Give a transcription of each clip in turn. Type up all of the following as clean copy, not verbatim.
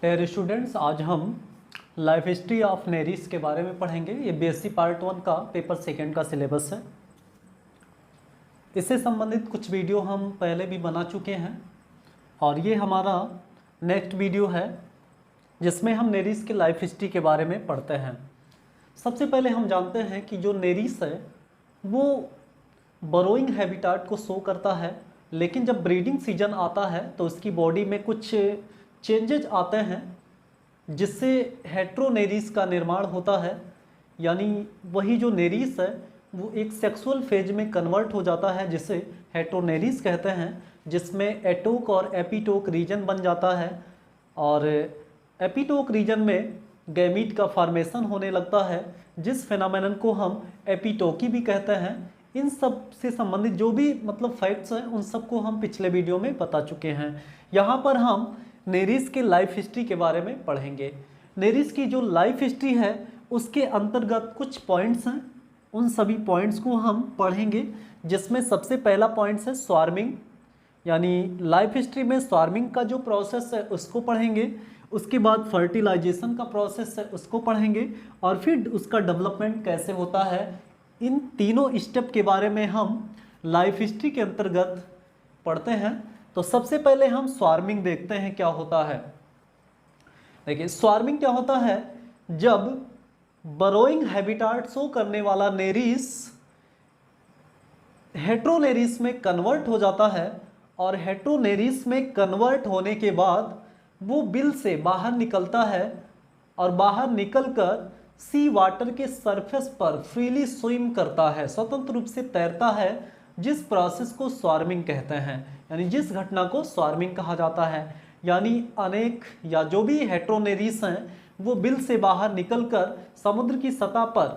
Dear students, आज हम life history of Nereis के बारे में पढ़ेंगे। ये बीएससी पार्ट 1 का पेपर सेकंड का सिलेबस है। इससे संबंधित कुछ वीडियो हम पहले भी बना चुके हैं और ये हमारा नेक्स्ट वीडियो है जिसमें हम नेरीज के लाइफ हिस्ट्री के बारे में पढ़ते हैं। सबसे पहले हम जानते हैं कि जो नेरीज है वो बरोइंग हैबिटाट को शो करता है, लेकिन जब ब्रीडिंग सीजन आता है तो उसकी बॉडी में कुछ चेंजेज आते हैं जिससे हेट्रोनेरीज का निर्माण होता है। यानी वही जो नेरीज है वो एक सेक्सुअल फेज में कन्वर्ट हो जाता है जिसे हेट्रोनेरीज कहते हैं, जिसमें एटोक और एपिटोक रीजन बन जाता है और एपिटोक रीजन में गैमीट का फॉर्मेशन होने लगता है, जिस फेनोमेनन को हम एपिटोकी भी कहते हैं। इन सब से संबंधित जो भी फैक्ट्स हैं उन सबको हम पिछले वीडियो में बता चुके हैं। यहाँ पर हम नेरीज के लाइफ हिस्ट्री के बारे में पढ़ेंगे। नेरीज की जो लाइफ हिस्ट्री है उसके अंतर्गत कुछ पॉइंट्स हैं, उन सभी पॉइंट्स को हम पढ़ेंगे, जिसमें सबसे पहला पॉइंट्स है स्वार्मिंग। यानी लाइफ हिस्ट्री में स्वार्मिंग का जो प्रोसेस है उसको पढ़ेंगे, उसके बाद फर्टिलाइजेशन का प्रोसेस है उसको पढ़ेंगे और फिर उसका डेवलपमेंट कैसे होता है। इन तीनों स्टेप के बारे में हम लाइफ हिस्ट्री के अंतर्गत पढ़ते हैं। तो सबसे पहले हम स्वार्मिंग देखते हैं क्या होता है। देखिए स्वार्मिंग क्या होता है, जब बरोइंग हैबिटाट शो करने वाला नेरीज हेट्रोनेरीज में कन्वर्ट हो जाता है और हेट्रोनेरीज में कन्वर्ट होने के बाद वो बिल से बाहर निकलता है और बाहर निकलकर सी वाटर के सरफेस पर फ्रीली स्विम करता है, स्वतंत्र रूप से तैरता है, जिस प्रोसेस को स्वार्मिंग कहते हैं। यानी जिस घटना को स्वार्मिंग कहा जाता है। यानी अनेक या जो भी हेट्रोनेरीज हैं वो बिल से बाहर निकलकर समुद्र की सतह पर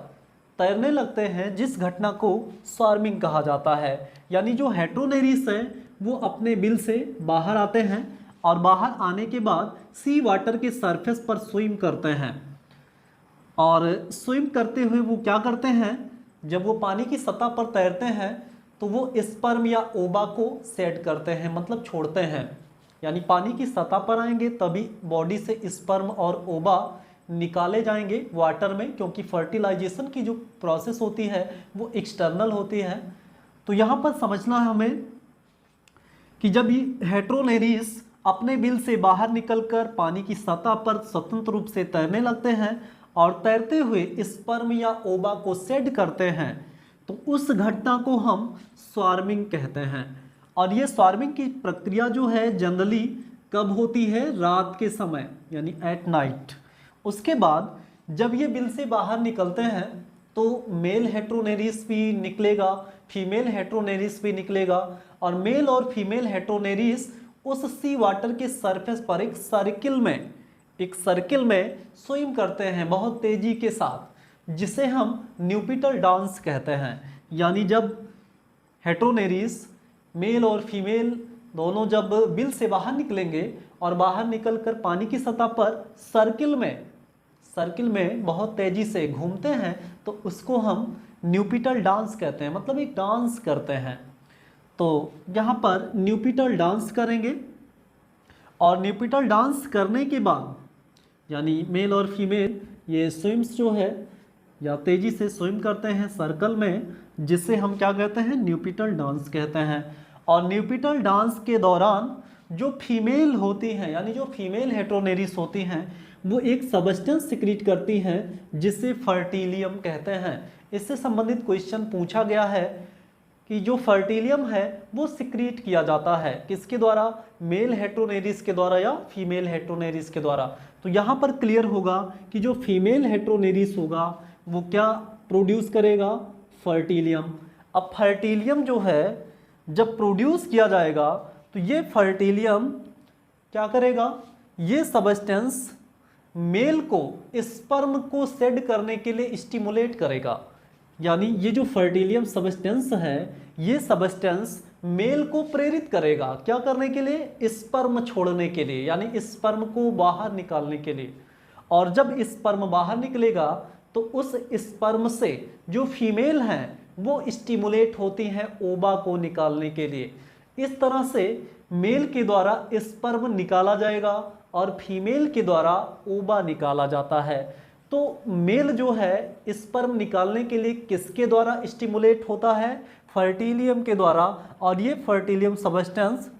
तैरने लगते हैं, जिस घटना को स्वार्मिंग कहा जाता है। यानी जो हेट्रोनेरीज हैं वो अपने बिल से बाहर आते हैं और बाहर आने के बाद सी वाटर के सरफेस पर स्विम करते हैं और स्विम करते हुए वो क्या करते हैं, जब वो पानी की सतह पर तैरते हैं तो वो स्पर्म या ओवा को सेट करते हैं, मतलब छोड़ते हैं। यानी पानी की सतह पर आएंगे तभी बॉडी से स्पर्म और ओवा निकाले जाएंगे वाटर में, क्योंकि फर्टिलाइजेशन की जो प्रोसेस होती है वो एक्सटर्नल होती है। तो यहाँ पर समझना है हमें कि जब ये हेट्रोनेरीज अपने बिल से बाहर निकलकर पानी की सतह पर स्वतंत्र रूप से तैरने लगते हैं और तैरते हुए स्पर्म या ओवा को सेट करते हैं तो उस घटना को हम स्वार्मिंग कहते हैं। और ये स्वार्मिंग की प्रक्रिया जो है जनरली कब होती है, रात के समय, यानी एट नाइट। उसके बाद जब ये बिल से बाहर निकलते हैं तो मेल हेट्रोनेरीज भी निकलेगा, फीमेल हेट्रोनेरीज भी निकलेगा और मेल और फीमेल हेट्रोनेरीज उस सी वाटर के सरफेस पर एक सर्किल में स्विम करते हैं बहुत तेजी के साथ, जिसे हम न्यूपिटल डांस कहते हैं। यानी जब हेट्रोनेरीज मेल और फीमेल दोनों जब बिल से बाहर निकलेंगे और बाहर निकलकर पानी की सतह पर सर्किल में बहुत तेजी से घूमते हैं तो उसको हम न्यूपिटल डांस कहते हैं, मतलब एक डांस करते हैं। तो यहाँ पर न्यूपिटल डांस करेंगे और न्यूपिटल डांस करने के बाद यानी मेल और फीमेल ये स्विम्स जो है या तेजी से स्विम करते हैं सर्कल में, जिसे हम क्या कहते हैं, न्यूपिटल डांस कहते हैं। और न्यूपिटल डांस के दौरान जो फीमेल होती हैं, यानी जो फीमेल हेट्रोनेरीज होती हैं, वो एक सब्सटेंस सिक्रीट करती हैं जिसे फर्टिलियम कहते हैं। इससे संबंधित क्वेश्चन पूछा गया है कि जो फर्टिलियम है वो सिक्रीट किया जाता है किसके द्वारा, मेल हेट्रोनेरीज के द्वारा या फीमेल हेट्रोनेरीज के द्वारा। तो यहाँ पर क्लियर होगा कि जो फीमेल हेट्रोनेरीज होगा वो क्या प्रोड्यूस करेगा, फर्टिलियम। अब फर्टिलियम जो है जब प्रोड्यूस किया जाएगा तो ये फर्टिलियम क्या करेगा, ये सब्सटेंस मेल को स्पर्म को सेड करने के लिए स्टिमुलेट करेगा। यानी ये जो फर्टिलियम सब्सटेंस है ये सब्सटेंस मेल को प्रेरित करेगा क्या करने के लिए, स्पर्म छोड़ने के लिए, यानी स्पर्म को बाहर निकालने के लिए। और जब स्पर्म बाहर निकलेगा तो उस स्पर्म से जो फीमेल हैं वो स्टिमुलेट होती हैं ओवा को निकालने के लिए। इस तरह से मेल के द्वारा स्पर्म निकाला जाएगा और फीमेल के द्वारा ओवा निकाला जाता है। तो मेल जो है स्पर्म निकालने के लिए किसके द्वारा स्टिमुलेट होता है? फर्टिलियम के द्वारा। और ये फर्टिलियम सब्सटेंस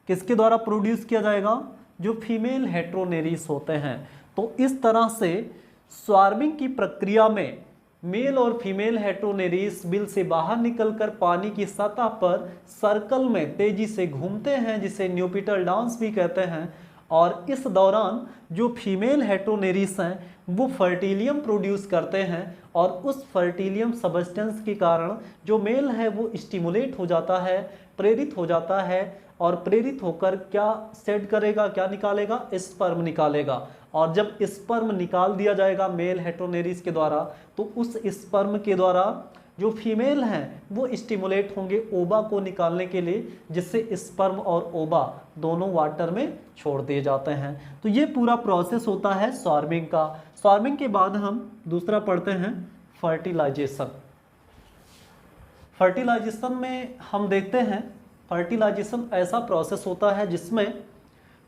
किसके द्वारा प्रोड्यूस किया जाएगा? जो फीमेल हेट्रोनेरिस होते हैं। तो इस तरह से स्वार्मिंग की प्रक्रिया में मेल और फीमेल हेट्रोनेरिस बिल से बाहर निकलकर पानी की सतह पर सर्कल में तेजी से घूमते हैं, जिसे न्यूपिटल डांस भी कहते हैं। और इस दौरान जो फीमेल हेट्रोनेरिस हैं वो फर्टिलियम प्रोड्यूस करते हैं और उस फर्टिलियम सब्सटेंस के कारण जो मेल है वो स्टिमुलेट हो जाता है, प्रेरित हो जाता है और प्रेरित होकर क्या सेट करेगा, क्या निकालेगा? स्पर्म निकालेगा। और जब स्पर्म निकाल दिया जाएगा मेल हेट्रोनेरिस के द्वारा तो उस स्पर्म के द्वारा जो फीमेल हैं वो स्टिमुलेट होंगे ओवा को निकालने के लिए, जिससे स्पर्म और ओवा दोनों वाटर में छोड़ दिए जाते हैं। तो ये पूरा प्रोसेस होता है स्वार्मिंग का। स्वार्मिंग के बाद हम दूसरा पढ़ते हैं फर्टिलाइजेशन। फर्टिलाइजेशन में हम देखते हैं फर्टिलाइजेशन ऐसा प्रोसेस होता है जिसमें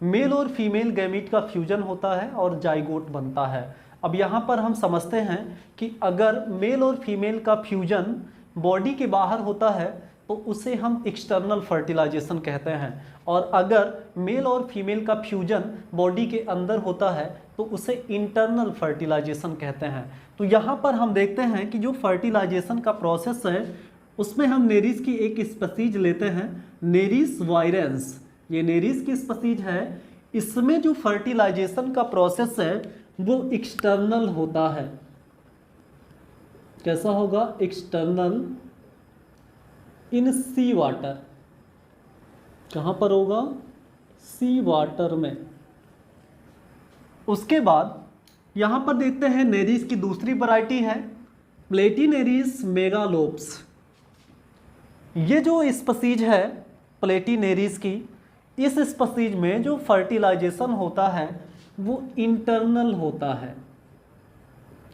मेल और फीमेल गैमीट का फ्यूजन होता है और जाइगोट बनता है। अब यहाँ पर हम समझते हैं कि अगर मेल और फीमेल का फ्यूजन बॉडी के बाहर होता है तो उसे हम एक्सटर्नल फर्टिलाइजेशन कहते हैं, और अगर मेल और फीमेल का फ्यूजन बॉडी के अंदर होता है तो उसे इंटरनल फर्टिलाइजेशन कहते हैं। तो यहाँ पर हम देखते हैं कि जो फर्टिलाइजेशन का प्रोसेस है उसमें हम नेरिस की एक स्पीशीज लेते हैं, नेरिस वायरेंस। ये नेरिस की स्पीशीज है। इसमें जो फर्टिलाइजेशन का प्रोसेस है वो एक्सटर्नल होता है। कैसा होगा? एक्सटर्नल इन सी वाटर। कहाँ पर होगा? सी वाटर में। उसके बाद यहाँ पर देखते हैं नेरिस की दूसरी वैरायटी है प्लेटिनेरिस मेगालोप्स। ये जो स्पीशीज है प्लेटिनेरिस की, इस स्पीशीज में जो फर्टिलाइजेशन होता है वो इंटरनल होता है।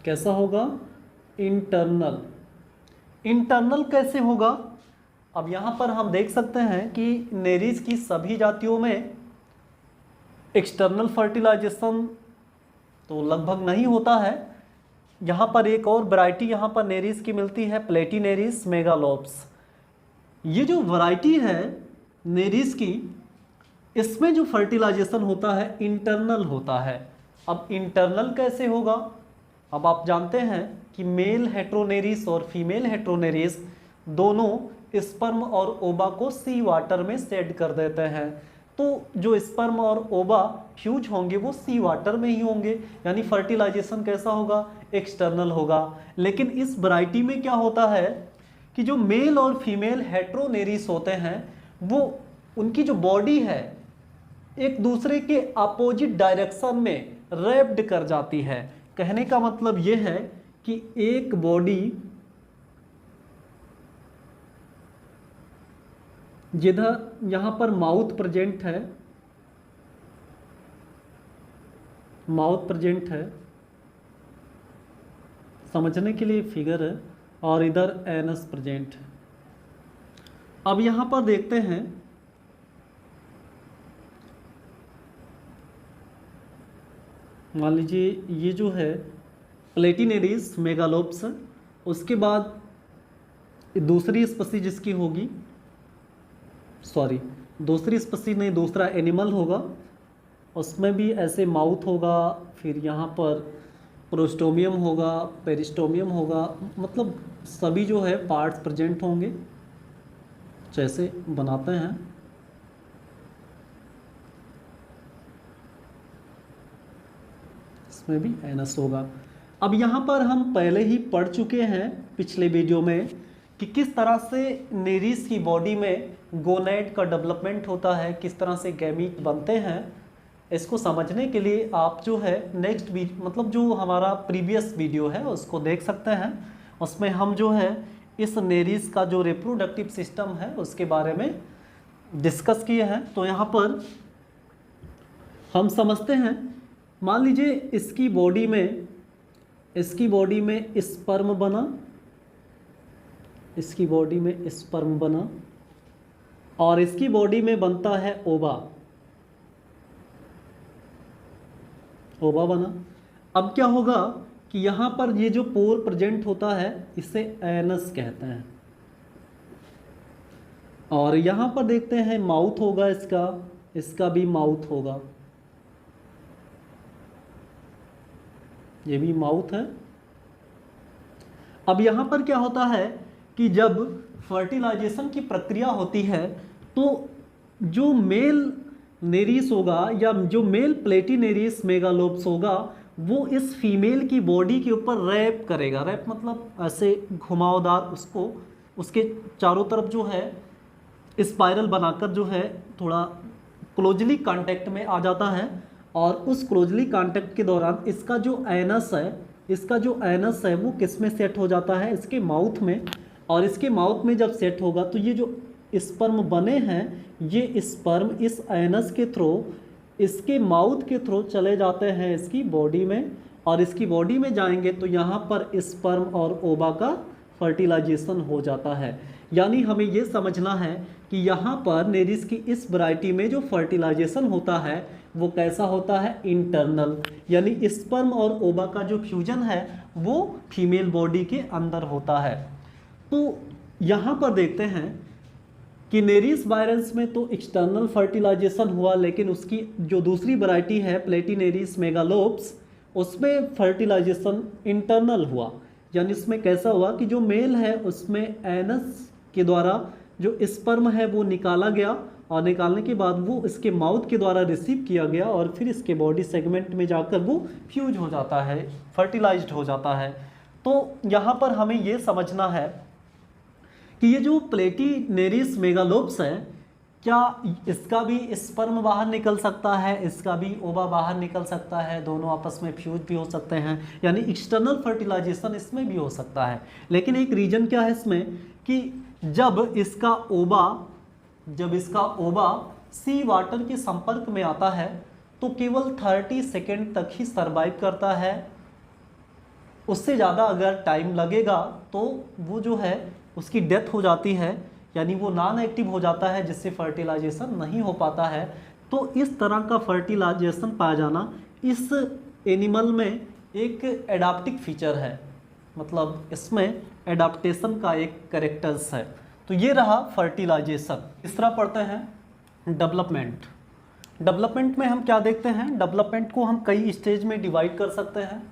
कैसा होगा? इंटरनल। इंटरनल कैसे होगा? अब यहाँ पर हम देख सकते हैं कि नेरिस की सभी जातियों में एक्सटर्नल फर्टिलाइजेशन तो लगभग नहीं होता है। यहाँ पर एक और वैरायटी यहाँ पर नेरिस की मिलती है प्लेटिनेरिस मेगालोप्स। ये जो वैरायटी है नेरिस की, इसमें जो फर्टिलाइजेशन होता है इंटरनल होता है। अब इंटरनल कैसे होगा? अब आप जानते हैं कि मेल हेट्रोनेरिस और फीमेल हेट्रोनेरिस दोनों स्पर्म और ओवा को सी वाटर में सेट कर देते हैं। तो जो स्पर्म और ओवा फ्यूज होंगे वो सी वाटर में ही होंगे, यानी फर्टिलाइजेशन कैसा होगा? एक्सटर्नल होगा। लेकिन इस वैरायटी में क्या होता है कि जो मेल और फीमेल हेट्रोनेरिस होते हैं वो उनकी जो बॉडी है एक दूसरे के अपोजिट डायरेक्शन में रैप्ड कर जाती है। कहने का मतलब ये है कि एक बॉडी जिधर यहाँ पर माउथ प्रेजेंट है, माउथ प्रेजेंट है, समझने के लिए फिगर है, और इधर एनस प्रेजेंट है। अब यहाँ पर देखते हैं मान लीजिए ये जो है प्लेटिनेरिस मेगालोप्स, उसके बाद दूसरी स्पीशीज जिसकी होगी, सॉरी दूसरी स्पीशीज नहीं, दूसरा एनिमल होगा, उसमें भी ऐसे माउथ होगा, फिर यहाँ पर प्रोस्टोमियम होगा, पेरिस्टोमियम होगा, मतलब सभी जो है पार्ट्स प्रेजेंट होंगे जैसे बनाते हैं। इसमें भी एनस होगा। अब यहाँ पर हम पहले ही पढ़ चुके हैं पिछले वीडियो में कि किस तरह से नेरिस की बॉडी में गोनैड का डेवलपमेंट होता है, किस तरह से गैमीट बनते हैं। इसको समझने के लिए आप जो है नेक्स्ट मतलब जो हमारा प्रीवियस वीडियो है उसको देख सकते हैं। उसमें हम जो है इस नेरिस का जो रिप्रोडक्टिव सिस्टम है उसके बारे में डिस्कस किए हैं। तो यहाँ पर हम समझते हैं, मान लीजिए इसकी बॉडी में स्पर्म बना, इसकी बॉडी में स्पर्म बना, और इसकी बॉडी में बनता है ओवा। ओवा बना। अब क्या होगा कि यहाँ पर ये जो पोर प्रेजेंट होता है इसे एनस कहते हैं। और यहाँ पर देखते हैं माउथ होगा इसका, इसका भी माउथ होगा, ये भी माउथ है। अब यहाँ पर क्या होता है कि जब फर्टिलाइजेशन की प्रक्रिया होती है तो जो मेल नेरिस होगा या जो मेल प्लेटिनेरियस मेगालोप्स होगा वो इस फीमेल की बॉडी के ऊपर रैप करेगा। रैप मतलब ऐसे घुमावदार, उसको उसके चारों तरफ जो है स्पाइरल बनाकर जो है थोड़ा क्लोजली कांटेक्ट में आ जाता है। और उस क्लोजली कांटेक्ट के दौरान इसका जो एनस है, इसका जो एनस है वो किस में सेट हो जाता है, इसके माउथ में। और इसके माउथ में जब सेट होगा तो ये जो स्पर्म बने हैं ये स्पर्म इस एनस के थ्रू, इसके माउथ के थ्रू चले जाते हैं इसकी बॉडी में। और इसकी बॉडी में जाएंगे तो यहाँ पर स्पर्म और ओवा का फर्टिलाइजेशन हो जाता है। यानी हमें ये समझना है कि यहाँ पर नेरिस की इस वैरायटी में जो फर्टिलाइजेशन होता है वो कैसा होता है, इंटरनल। यानी स्पर्म और ओवा का जो फ्यूजन है वो फीमेल बॉडी के अंदर होता है। तो यहाँ पर देखते हैं कि नेरिस वायरस में तो एक्सटर्नल फर्टिलाइजेशन हुआ, लेकिन उसकी जो दूसरी वैरायटी है प्लेटिनेरिस मेगालोप्स उसमें फर्टिलाइजेशन इंटरनल हुआ। यानी इसमें कैसा हुआ कि जो मेल है उसमें एनस के द्वारा जो स्पर्म है वो निकाला गया और निकालने के बाद वो इसके माउथ के द्वारा रिसीव किया गया और फिर इसके बॉडी सेगमेंट में जाकर वो फ्यूज हो जाता है, फर्टिलाइज्ड हो जाता है। तो यहाँ पर हमें ये समझना है कि ये जो प्लेटिनेरिस मेगालोप्स है, क्या इसका भी स्पर्म बाहर निकल सकता है, इसका भी ओवा बाहर निकल सकता है, दोनों आपस में फ्यूज भी हो सकते हैं, यानी एक्सटर्नल फर्टिलाइजेशन इसमें भी हो सकता है। लेकिन एक रीजन क्या है इसमें कि जब इसका ओवा सी वाटर के संपर्क में आता है तो केवल 30 सेकेंड तक ही सर्वाइव करता है। उससे ज़्यादा अगर टाइम लगेगा तो वो जो है उसकी डेथ हो जाती है, यानी वो नॉन एक्टिव हो जाता है, जिससे फर्टिलाइजेशन नहीं हो पाता है। तो इस तरह का फर्टिलाइजेशन पाया जाना इस एनिमल में एक एडाप्टिक फीचर है, मतलब इसमें एडाप्टेशन का एक कैरेक्टर्स है। तो ये रहा फर्टिलाइजेशन। इस तरह पढ़ते हैं डेवलपमेंट। डेवलपमेंट में हम क्या देखते हैं, डेवलपमेंट को हम कई स्टेज में डिवाइड कर सकते हैं।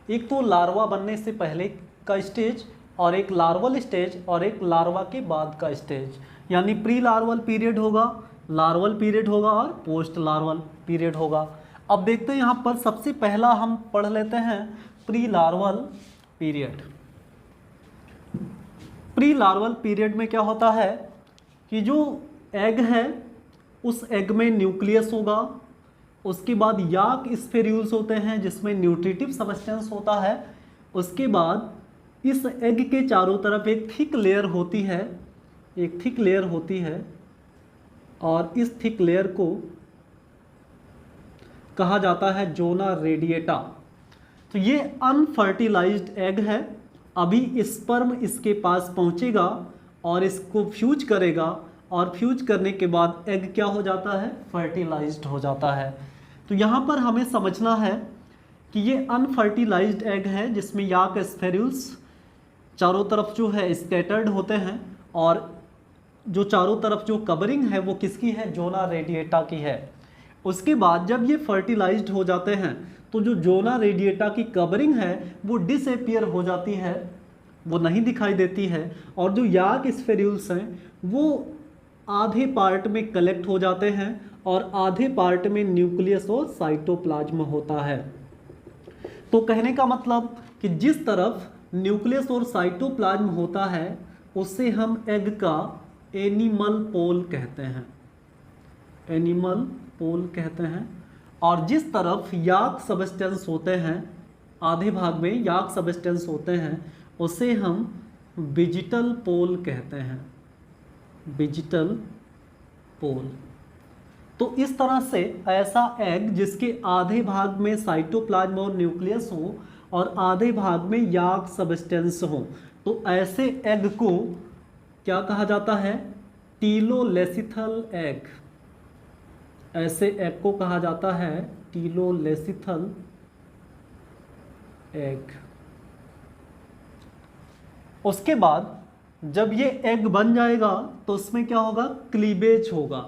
एक तो लार्वा बनने से पहले का स्टेज, और एक लार्वल स्टेज, और एक लार्वा के बाद का स्टेज। यानी प्री लार्वल पीरियड होगा, लार्वल पीरियड होगा और पोस्ट लार्वल पीरियड होगा। अब देखते हैं यहाँ पर सबसे पहला हम पढ़ लेते हैं pre larval period. Pre larval period में क्या होता है कि जो एग है उस एग में न्यूक्लियस होगा, उसके बाद याक स्फेर्यूल्स होते हैं जिसमें न्यूट्रिटिव सब्सटेंस होता है। उसके बाद इस एग के चारों तरफ एक थिक लेयर होती है, एक थिक लेयर होती है, और इस थिक लेयर को कहा जाता है जोना रेडिएटा। तो ये अनफर्टिलाइज्ड एग है। अभी स्पर्म इसके पास पहुंचेगा और इसको फ्यूज करेगा, और फ्यूज करने के बाद एग क्या हो जाता है, फर्टिलाइज्ड हो जाता है। तो यहाँ पर हमें समझना है कि ये अनफर्टिलाइज्ड एग है जिसमें याक स्फेर्यूल्स चारों तरफ जो है स्कैटर्ड होते हैं, और जो चारों तरफ जो कवरिंग है वो किसकी है, जोना रेडिएटा की है। उसके बाद जब ये फर्टिलाइज्ड हो जाते हैं तो जो जोना रेडिएटा की कवरिंग है वो डिसअपीयर हो जाती है, वो नहीं दिखाई देती है, और जो याक स्फेर्यूल्स हैं वो आधे पार्ट में कलेक्ट हो जाते हैं और आधे पार्ट में न्यूक्लियस और साइटोप्लाज्म होता है। तो कहने का मतलब कि जिस तरफ न्यूक्लियस और साइटोप्लाज्म होता है उससे हम एग का एनिमल पोल कहते हैं, एनिमल पोल कहते हैं। और जिस तरफ याक सबस्टेंस होते हैं, आधे भाग में याक सबस्टेंस होते हैं, उसे हम वेजिटल पोल कहते हैं, वेजिटल पोल। तो इस तरह से ऐसा एग जिसके आधे भाग में साइटोप्लाज्म और न्यूक्लियस हो और आधे भाग में याक सबस्टेंस हो, तो ऐसे एग को क्या कहा जाता है, टीलोलेसिथल एग, ऐसे एग को कहा जाता है टीलोलेसिथल एग। उसके बाद जब ये एग बन जाएगा तो उसमें क्या होगा, क्लीवेज होगा।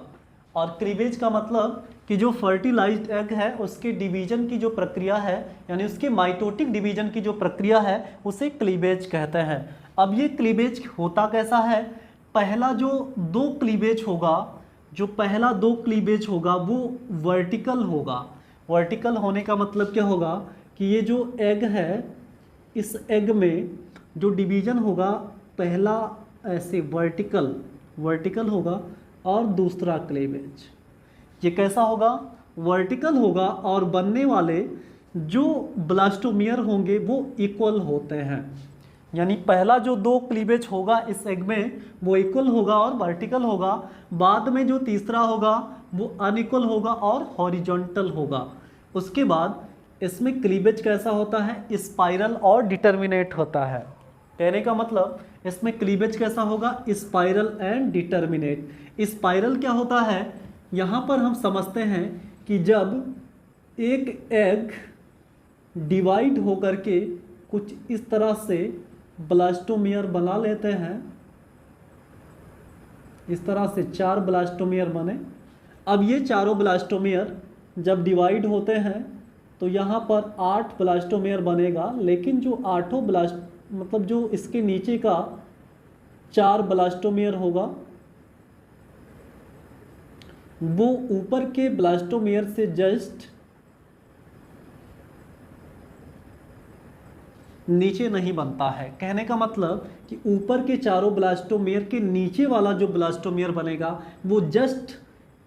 और क्लीवेज का मतलब कि जो फर्टिलाइज्ड एग है उसके डिवीजन की जो प्रक्रिया है, यानी उसके माइटोटिक डिवीजन की जो प्रक्रिया है उसे क्लीवेज कहते हैं। अब ये क्लीवेज होता कैसा है, पहला जो दो क्लीवेज होगा, जो पहला दो क्लीवेज होगा वो वर्टिकल होगा। वर्टिकल होने का मतलब क्या होगा कि ये जो एग है, इस एग में जो डिवीजन होगा, पहला ऐसे वर्टिकल होगा और दूसरा क्लीवेज। ये कैसा होगा, वर्टिकल होगा और बनने वाले जो ब्लास्टोमियर होंगे वो इक्वल होते हैं। यानी पहला जो दो क्लीवेज होगा इस एग में वो इक्वल होगा और वर्टिकल होगा, बाद में जो तीसरा होगा वो अनइक्वल होगा और हॉरिजॉन्टल होगा। उसके बाद इसमें क्लीवेज कैसा होता है, स्पाइरल और डिटर्मिनेट होता है। कहने का मतलब इसमें क्लीवेज कैसा होगा, स्पाइरल एंड डिटर्मिनेट। स्पाइरल क्या होता है, यहाँ पर हम समझते हैं कि जब एक एग डिवाइड होकर के कुछ इस तरह से ब्लास्टोमियर बना लेते हैं, इस तरह से 4 ब्लास्टोमियर बने। अब ये चारों ब्लास्टोमियर जब डिवाइड होते हैं तो यहाँ पर 8 ब्लास्टोमियर बनेगा, लेकिन जो आठों मतलब जो इसके नीचे का 4 ब्लास्टोमियर होगा वो ऊपर के ब्लास्टोमियर से जस्ट नीचे नहीं बनता है। कहने का मतलब कि ऊपर के चारों ब्लास्टोमियर के नीचे वाला जो ब्लास्टोमियर बनेगा वो जस्ट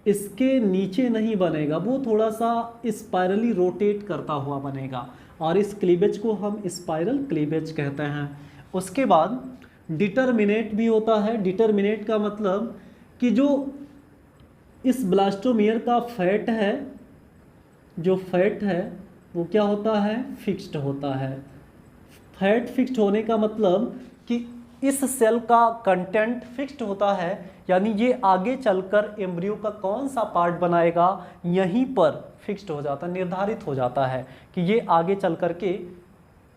इसके नीचे नहीं बनेगा, वो थोड़ा सा स्पाइरली रोटेट करता हुआ बनेगा और इस क्लीवेज को हम स्पाइरल क्लीवेज कहते हैं। उसके बाद डिटर्मिनेट भी होता है। डिटर्मिनेट का मतलब कि जो इस ब्लास्टोमियर का फैट है, जो फैट है वो क्या होता है, फिक्स्ड होता है। फैट फिक्स्ड होने का मतलब कि इस सेल का कंटेंट फिक्स्ड होता है, यानी ये आगे चलकर एम्ब्रियो का कौन सा पार्ट बनाएगा यहीं पर फिक्स्ड हो जाता है, निर्धारित हो जाता है कि ये आगे चल कर के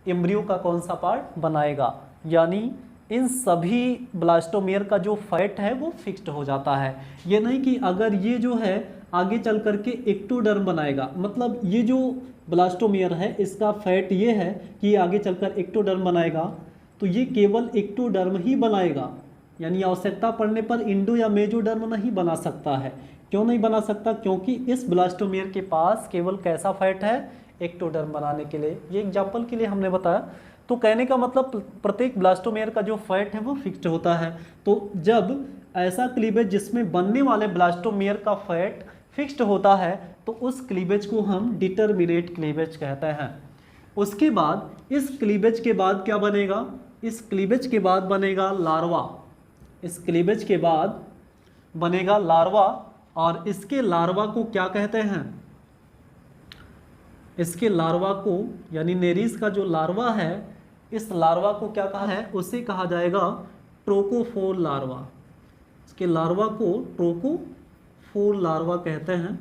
एम्ब्रियो का कौन सा पार्ट बनाएगा। यानी इन सभी ब्लास्टोमियर का जो फैट है वो फिक्स्ड हो जाता है। ये नहीं कि अगर ये जो है आगे चल कर के एक्टोडर्म बनाएगा, मतलब ये जो ब्लास्टोमियर है इसका फैट ये है कि आगे चलकर एक्टोडर्म बनाएगा, तो ये केवल एक्टोडर्म ही बनाएगा, यानी आवश्यकता पड़ने पर इंडो या मेजोडर्म नहीं बना सकता है। क्यों नहीं बना सकता, क्योंकि इस ब्लास्टोमियर के पास केवल कैसा फैट है, एक्टोडर्म बनाने के लिए। ये एग्जाम्पल के लिए हमने बताया। तो कहने का मतलब प्रत्येक ब्लास्टोमियर का जो फैट है वो फिक्स्ड होता है। तो जब ऐसा क्लीवेज जिसमें बनने वाले ब्लास्टोमियर का फैट फिक्स्ड होता है तो उस क्लीवेज को हम डिटर्मिनेट क्लीवेज कहते हैं। उसके बाद इस क्लीवेज के बाद क्या बनेगा, इस क्लीवेज के बाद बनेगा लार्वा। इस क्लीवेज के बाद बनेगा लार्वा और इसके लार्वा को क्या कहते हैं, इसके लार्वा को यानी नेरिस का जो लार्वा है, इस लार्वा को क्या कहा है, उसे कहा जाएगा ट्रोकोफोर लार्वा। इसके लार्वा को ट्रोकोफोर लार्वा कहते हैं।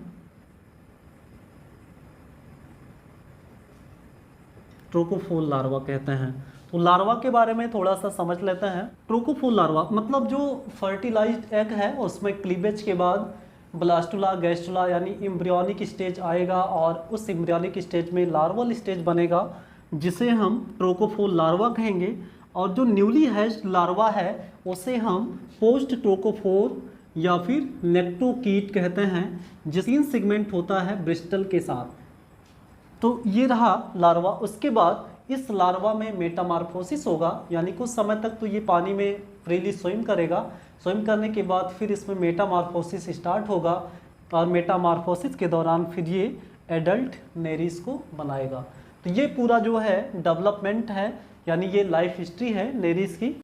ट्रोकोफोर लार्वा कहते हैं। तो लार्वा के बारे में थोड़ा सा समझ लेते हैं। ट्रोकोफोर लार्वा मतलब जो फर्टिलाइज्ड एग है उसमें क्लीवेज के बाद ब्लास्टुला गैस्टुला यानी एम्ब्रियोनिक स्टेज आएगा और उस एम्ब्रियोनिक स्टेज में लार्वल स्टेज बनेगा जिसे हम ट्रोकोफोर लार्वा कहेंगे। और जो न्यूली हैच्ड लार्वा है उसे हम पोस्ट ट्रोकोफोर या फिर नेक्टोकीट कहते हैं, जिस 3 सेगमेंट होता है ब्रिस्टल के साथ। तो ये रहा लार्वा। उसके बाद इस लार्वा में मेटामार्फोसिस होगा, यानी कुछ समय तक तो ये पानी में फ्रीली स्विम करेगा। स्विम करने के बाद फिर इसमें मेटामार्फोसिस स्टार्ट होगा और मेटामार्फोसिस के दौरान फिर ये एडल्ट नेरिस को बनाएगा। तो ये पूरा जो है डेवलपमेंट है, यानी ये लाइफ हिस्ट्री है नेरिस की।